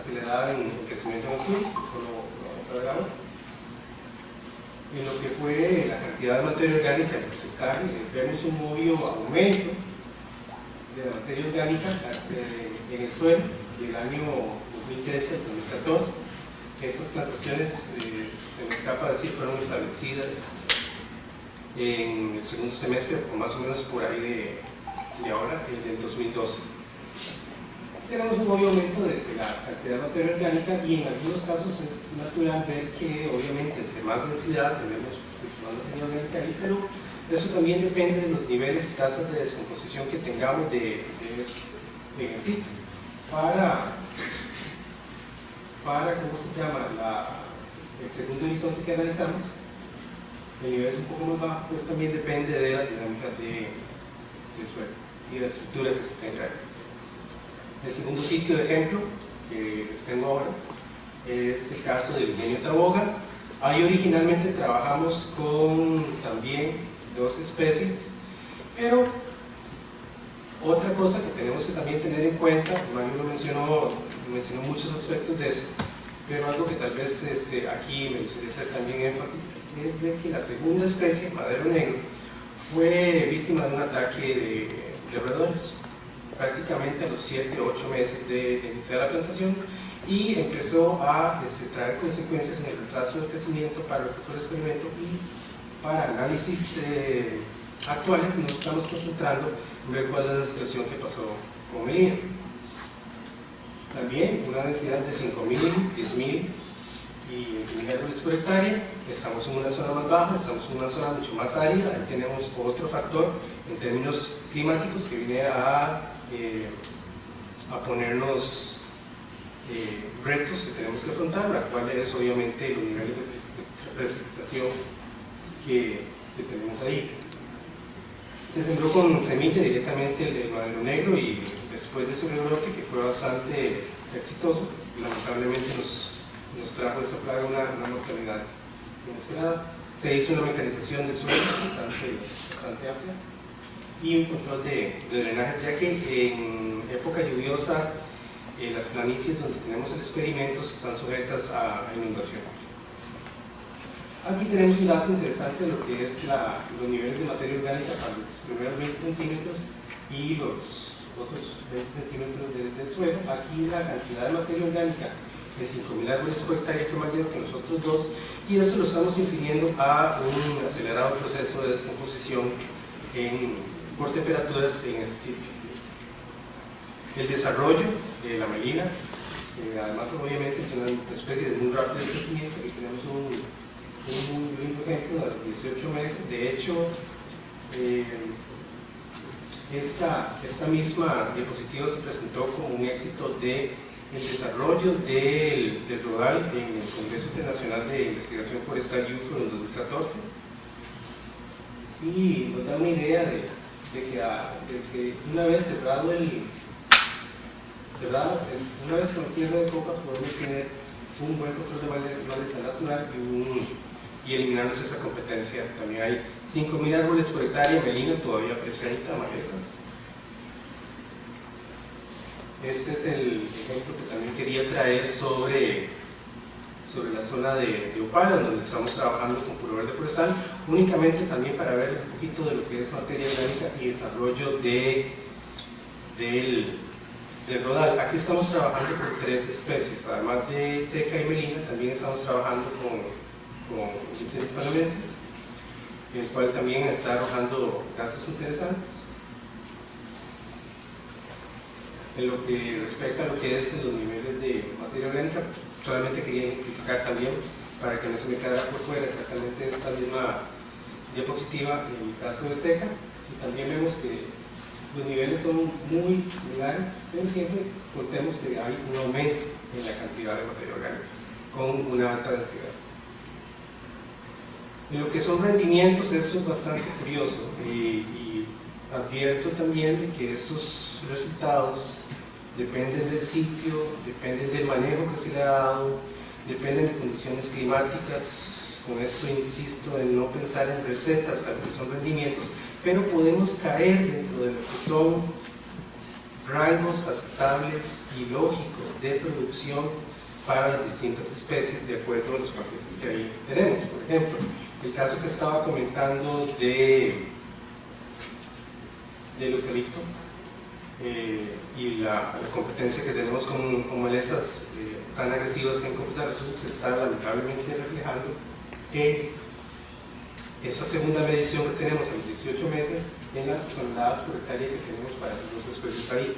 acelerada en el crecimiento en el sur, eso lo vamos a ver ahora. En lo que fue la cantidad de materia orgánica en porcentaje, vemos un obvio aumento de la materia orgánica en el suelo del año 2013 al 2014. Estas plantaciones, se me escapa decir, fueron establecidas en el segundo semestre, o más o menos por ahí de ahora, del 2012. Tenemos un obvio aumento de la cantidad de materia orgánica y en algunos casos es natural ver que obviamente entre más densidad tenemos más materia orgánica ahí, pero eso también depende de los niveles y tasas de descomposición que tengamos en el sitio. Para ¿cómo se llama? El segundo horizonte que analizamos, el nivel es un poco más bajo, pero también depende de la dinámica del suelo y la estructura que se tenga ahí. El segundo sitio de ejemplo que tengo ahora es el caso del Ingenio Taboga. Ahí originalmente trabajamos con también 2 especies, pero otra cosa que tenemos que también tener en cuenta, Mario mencionó muchos aspectos de eso, pero algo que tal vez aquí me gustaría hacer también énfasis, es de que la segunda especie, madero negro, fue víctima de un ataque de roedores prácticamente a los 7 o 8 meses de iniciar la plantación y empezó a traer consecuencias en el retraso del crecimiento para lo que fue el experimento y para análisis actuales nos estamos concentrando en ver cuál es la situación que pasó con melina. También una densidad de 5.000, 10.000 y 20.000 árboles por hectárea. Estamos en una zona más baja, estamos en una zona mucho más árida. Ahí tenemos otro factor en términos climáticos que viene a ponernos retos que tenemos que afrontar, la cual es obviamente los niveles de precipitación que tenemos ahí. Se sembró con semilla directamente el madero negro y después de su rebrote, que fue bastante exitoso, lamentablemente nos trajo esta plaga una mortalidad inesperada. Se hizo una mecanización del suelo bastante amplia y un control de drenaje, ya que en época lluviosa las planicies donde tenemos el experimento están sujetas a inundación. Aquí tenemos un dato interesante de lo que es los niveles de materia orgánica para los primeros 20 centímetros y los otros 20 centímetros del suelo. Aquí la cantidad de materia orgánica de 5.000 árboles por hectárea fue mayor que los otros dos, y eso lo estamos infiriendo a un acelerado proceso de descomposición por temperaturas en ese sitio. El desarrollo de la melina, además obviamente es una especie de muy rápido crecimiento, y tenemos un lindo ejemplo de los 18 meses. De hecho, esta misma diapositiva se presentó como un éxito del desarrollo del rodal en el Congreso Internacional de Investigación Forestal UFO en 2014, y nos da una idea de que una vez una vez con cierre de copas podemos tener un buen control de maleza natural y eliminarnos esa competencia. También hay 5.000 árboles por hectárea, melina todavía presenta malezas. Este es el ejemplo que también quería traer sobre la zona de Opala, donde estamos trabajando con puro verde forestal, únicamente también para ver un poquito de lo que es materia orgánica y desarrollo del rodal. Aquí estamos trabajando con 3 especies, además de teca y melina, también estamos trabajando con industrias panamenses, el cual también está arrojando datos interesantes. En lo que respecta a lo que es los niveles de materia orgánica, solamente quería identificar también, para que no se me quedara por fuera exactamente esta misma diapositiva en el caso de Teca, y también vemos que los niveles son muy similares, pero siempre contemos que hay un aumento en la cantidad de materia orgánica con una alta densidad. En lo que son rendimientos, esto es bastante curioso, y advierto también de que estos resultados dependen del sitio, dependen del manejo que se le ha dado, dependen de condiciones climáticas. Con esto insisto en no pensar en recetas a lo que son rendimientos, pero podemos caer dentro de lo que son rangos aceptables y lógicos de producción para las distintas especies de acuerdo a los paquetes que ahí tenemos. Por ejemplo, el caso que estaba comentando del eucalipto y la competencia que tenemos con malezas tan agresivas en Cúcuta se está lamentablemente reflejando en esa segunda medición que tenemos en 18 meses en las toneladas por hectárea que tenemos para las dos especies ahí.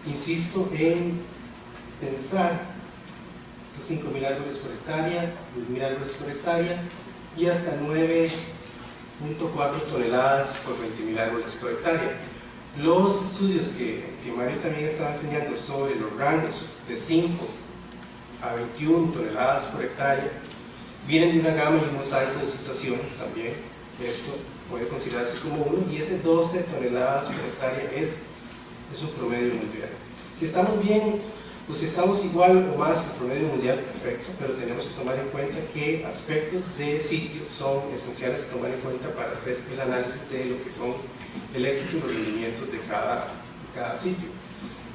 Insisto en pensar esos 5.000 árboles por hectárea, 2.000 árboles por hectárea y hasta 9.4 toneladas por 20.000 árboles por hectárea. Los estudios que Mario también estaba enseñando sobre los rangos de 5 a 21 toneladas por hectárea vienen de una gama y un mosaico de situaciones también. Esto puede considerarse como uno, y ese 12 toneladas por hectárea es un promedio mundial. Si estamos bien, o si estamos igual o más que el promedio mundial, perfecto, pero tenemos que tomar en cuenta que aspectos de sitio son esenciales a tomar en cuenta para hacer el análisis de lo que son el éxito y los rendimientos de cada sitio.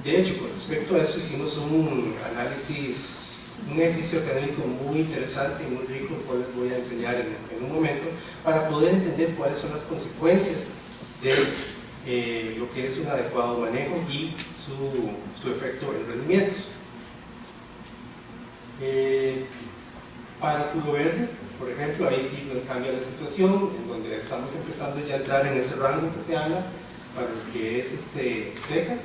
De hecho, con respecto a eso hicimos un análisis, un ejercicio académico muy interesante y muy rico, el cual les voy a enseñar en un momento, para poder entender cuáles son las consecuencias de lo que es un adecuado manejo y su efecto en rendimientos. Para Pulo Verde, por ejemplo, ahí sí nos cambia la situación, en donde estamos empezando ya a entrar en ese rango que se habla para lo que es Teca,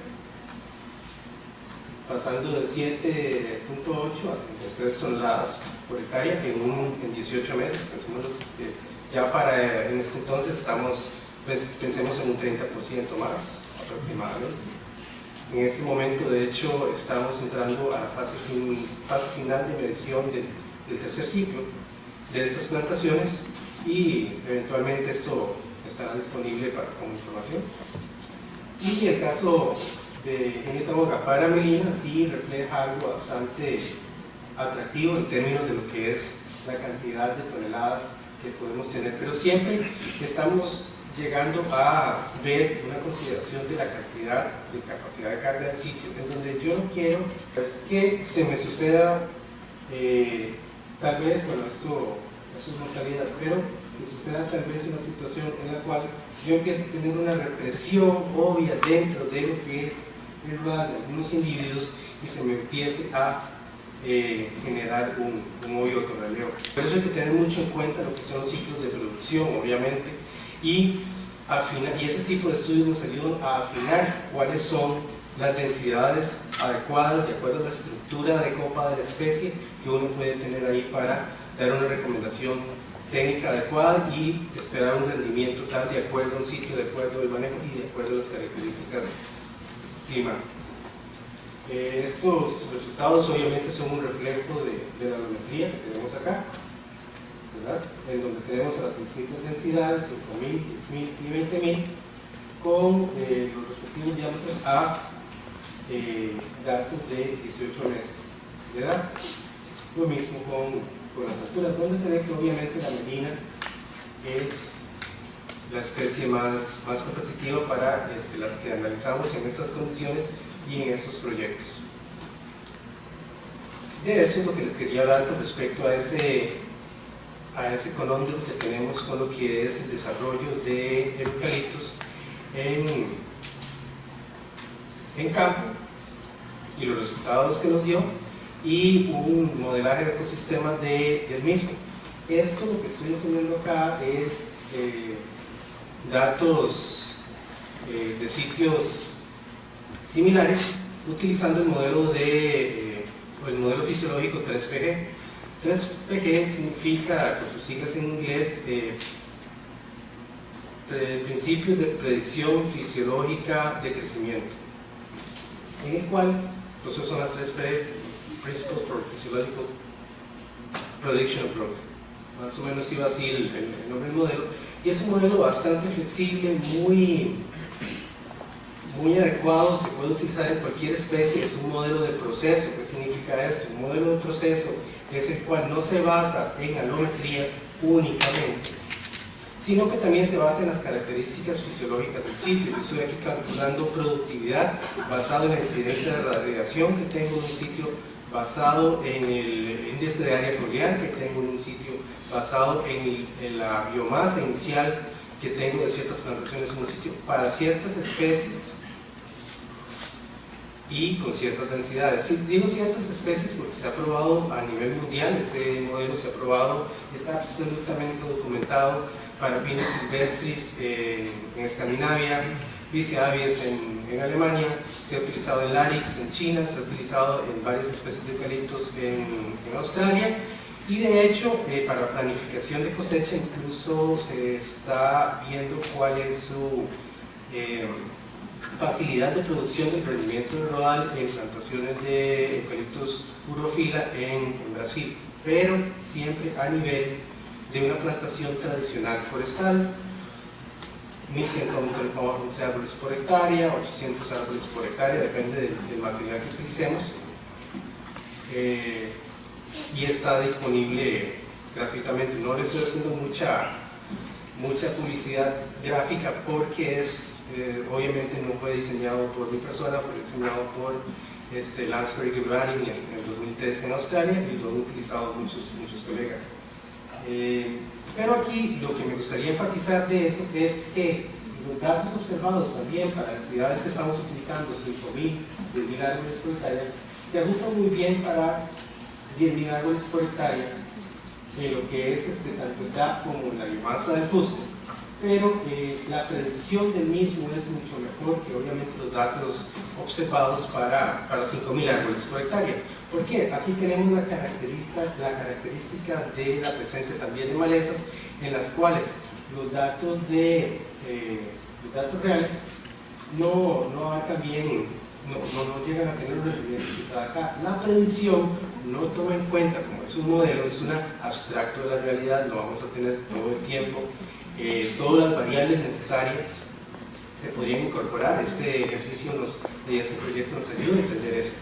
pasando del 7.8 a 33 toneladas por hectárea en 18 meses. Ya para en este entonces estamos, pensemos en un 30% más aproximadamente. En este momento, de hecho, estamos entrando a la fase final de medición del tercer ciclo de estas plantaciones, y eventualmente esto estará disponible como información. Y el caso de Genieta Boga para Melina sí refleja algo bastante atractivo en términos de lo que es la cantidad de toneladas que podemos tener, pero siempre estamos llegando a ver una consideración de la cantidad de capacidad de carga del sitio, en donde yo no quiero que se me suceda tal vez, bueno, esto es mortalidad, pero que suceda tal vez una situación en la cual yo empiece a tener una represión obvia dentro de lo que es el rural de algunos individuos y se me empiece a generar un obvio autorrelevo. Por eso hay que tener mucho en cuenta lo que son los ciclos de producción, obviamente, y ese tipo de estudios nos ayudan a afinar cuáles son las densidades adecuadas de acuerdo a la estructura de copa de la especie que uno puede tener ahí para dar una recomendación técnica adecuada y esperar un rendimiento tal de acuerdo al sitio, de acuerdo al manejo y de acuerdo a las características climáticas. Estos resultados obviamente son un reflejo de la volumetría que tenemos acá, ¿verdad? En donde tenemos a las distintas densidades, 5.000, 10.000 y 20.000, con los respectivos diámetros a datos de 18 meses de edad. Lo mismo con las alturas, donde se ve que obviamente la melina es la especie más competitiva para las que analizamos en estas condiciones y en estos proyectos. De eso es lo que les quería hablar con respecto a ese conondrum que tenemos con lo que es el desarrollo de eucaliptos en campo y los resultados que nos dio, y un modelaje de ecosistemas del mismo. Esto lo que estoy enseñando acá es datos de sitios similares utilizando el modelo el modelo fisiológico 3PG. 3PG significa, por sus siglas en inglés, principios de predicción fisiológica de crecimiento, en el cual, entonces son las 3P, Principles for Physiological Prediction of Growth. Más o menos iba así el nombre del modelo, y es un modelo bastante flexible, muy adecuado, se puede utilizar en cualquier especie. Es un modelo de proceso. ¿Qué significa esto? Un modelo de proceso es el cual no se basa en alometría únicamente, sino que también se basa en las características fisiológicas del sitio. Yo estoy aquí calculando productividad basado en la incidencia de radiación que tengo en un sitio, basado en el índice de área foliar que tengo en un sitio, basado en la biomasa inicial que tengo de ciertas plantaciones en un sitio, para ciertas especies y con ciertas densidades. Sí, digo ciertas especies porque se ha probado a nivel mundial, este modelo se ha probado, está absolutamente documentado para pinos silvestres en Escandinavia, Vicia avies en Alemania, se ha utilizado en Larix en China, se ha utilizado en varias especies de eucaliptos en Australia, y de hecho para planificación de cosecha incluso se está viendo cuál es su facilidad de producción del rendimiento rodal en plantaciones de eucaliptos urophylla en Brasil, pero siempre a nivel de una plantación tradicional forestal, 1111 árboles por hectárea, 800 árboles por hectárea, depende del material que utilicemos, y está disponible gratuitamente. No le estoy haciendo mucha publicidad gráfica porque obviamente no fue diseñado por mi persona, fue diseñado por Lansbury Gilbert en el 2013 en Australia, y lo han utilizado muchos colegas. Pero aquí lo que me gustaría enfatizar de eso es que los datos observados también para las ciudades que estamos utilizando, 5.000, 10.000 árboles por hectárea, se ajustan muy bien para 10.000 árboles por hectárea en lo que es tanto el DAP como la biomasa del fuste, pero la predicción del mismo es mucho mejor que obviamente los datos observados para 5.000 árboles por hectárea. ¿Por qué? Aquí tenemos la característica de la presencia también de malezas, en las cuales los datos reales no abarcan bien, no llegan a tener un rendimiento quizá acá. La predicción no toma en cuenta, como es un modelo, es un abstracto de la realidad, no vamos a tener todo el tiempo todas las variables necesarias se podrían incorporar. Este ejercicio de este proyecto nos ayuda a entender eso.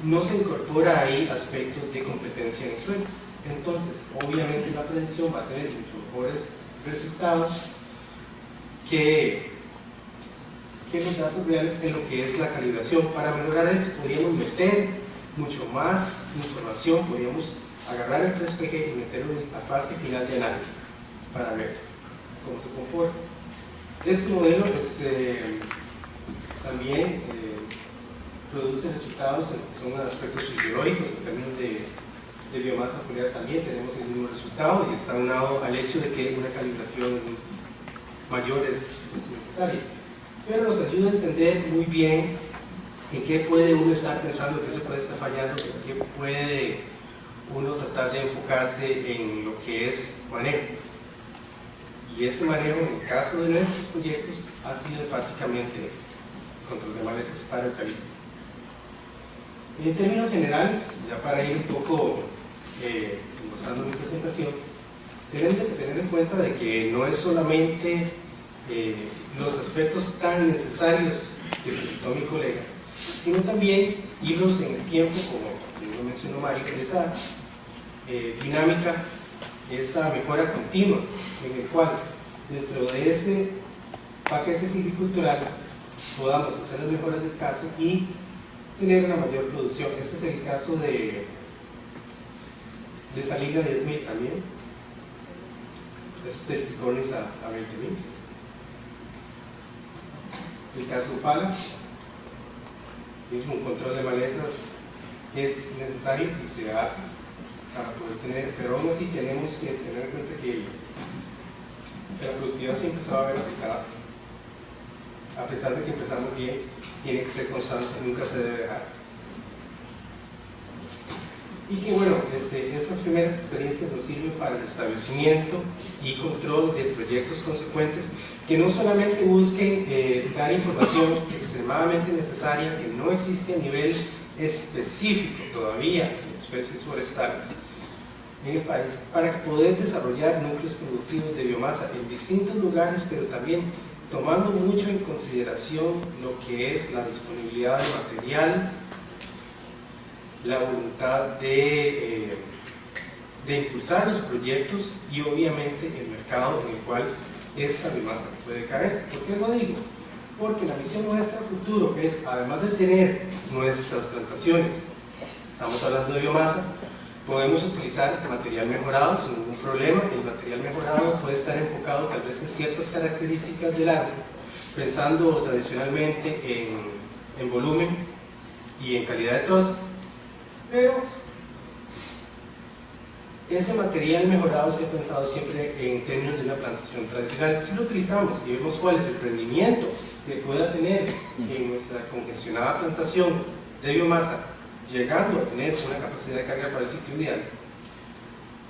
No se incorpora ahí aspectos de competencia en el suelo. Entonces, obviamente la predicción va a tener mucho mejores resultados que los datos reales en lo que es la calibración. Para mejorar esto podríamos meter mucho más información, podríamos agarrar el 3PG y meterlo en la fase final de análisis para ver cómo se comporta. Este modelo también produce resultados en lo que son aspectos fisiológicos. En términos de biomasa foliar también tenemos el mismo resultado, y está unado al hecho de que una calibración mayor es necesaria, pero nos ayuda a entender muy bien en qué puede uno estar pensando, qué se puede estar fallando, en qué puede uno tratar de enfocarse en lo que es manejo. Y ese manejo, en el caso de nuestros proyectos, ha sido enfáticamente control de malezas para eucalipto. En términos generales, ya para ir un poco mostrando mi presentación, tenemos que tener en cuenta de que no es solamente los aspectos tan necesarios que presentó mi colega, sino también irlos en el tiempo, como lo mencionó Mario, esa dinámica, esa mejora continua, en el cual dentro de ese paquete silvicultural podamos hacer las mejoras del caso y tener una mayor producción. Este es el caso de Salina 10.000 también. Este es el Tricornis a 20.000. El caso Pala, mismo un control de malezas es necesario y se hace para poder tener, pero aún así tenemos que tener en cuenta que la productividad siempre se va a ver afectada. A pesar de que empezamos bien, tiene que ser constante, nunca se debe dejar. Y que bueno, estas primeras experiencias nos sirven para el establecimiento y control de proyectos consecuentes que no solamente busquen dar información extremadamente necesaria que no existe a nivel específico todavía en especies forestales en el país, para poder desarrollar núcleos productivos de biomasa en distintos lugares, pero también tomando mucho en consideración lo que es la disponibilidad de material, la voluntad de impulsar los proyectos y obviamente el mercado en el cual esta biomasa puede caer. ¿Por qué lo digo? Porque la misión nuestra a futuro es, además de tener nuestras plantaciones, estamos hablando de biomasa, podemos utilizar material mejorado sin ningún problema. El material mejorado puede estar enfocado tal vez en ciertas características del árbol, pensando tradicionalmente en volumen y en calidad de troza, pero ese material mejorado se ha pensado siempre en términos de una plantación tradicional. Si lo utilizamos y vemos cuál es el rendimiento que pueda tener en nuestra congestionada plantación de biomasa, llegando a tener una capacidad de carga para el sitio ideal,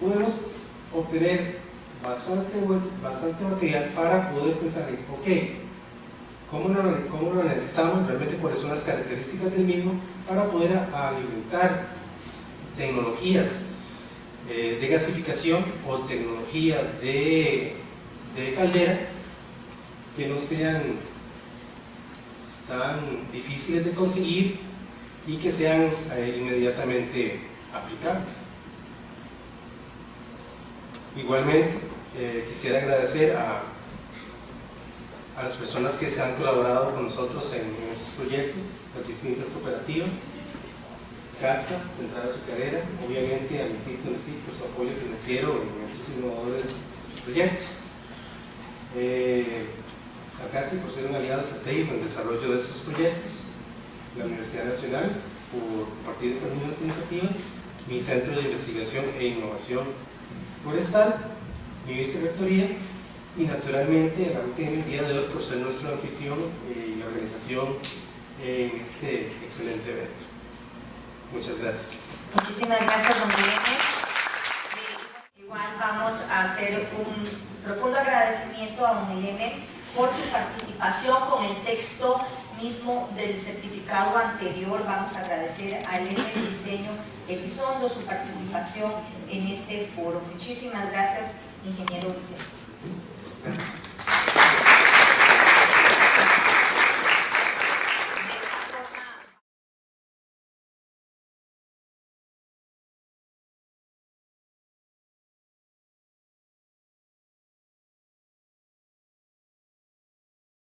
podemos obtener bastante material para poder pensar en, ok, ¿cómo lo analizamos? Realmente cuáles son las características del mismo para poder alimentar tecnologías de gasificación o tecnología de caldera que no sean tan difíciles de conseguir y que sean inmediatamente aplicables. Igualmente, quisiera agradecer a las personas que se han colaborado con nosotros en estos proyectos, las distintas cooperativas, CATSA, Central Azucarera, obviamente a Luisito por su apoyo financiero en estos innovadores proyectos. A CATI por ser un aliado estratégico en el desarrollo de estos proyectos, la Universidad Nacional por compartir estas mismas iniciativas, mi Centro de Investigación e Innovación Forestal, mi vicerrectoría y naturalmente la UTN el día de hoy por ser nuestro anfitrión y organización en este excelente evento. Muchas gracias. Muchísimas gracias, don Guillermo. Igual vamos a hacer un profundo agradecimiento a don Guillermo por su participación con el texto mismo del certificado anterior. Vamos a agradecer a Elena de Diseño Elizondo su participación en este foro. Muchísimas gracias, ingeniero Vicente.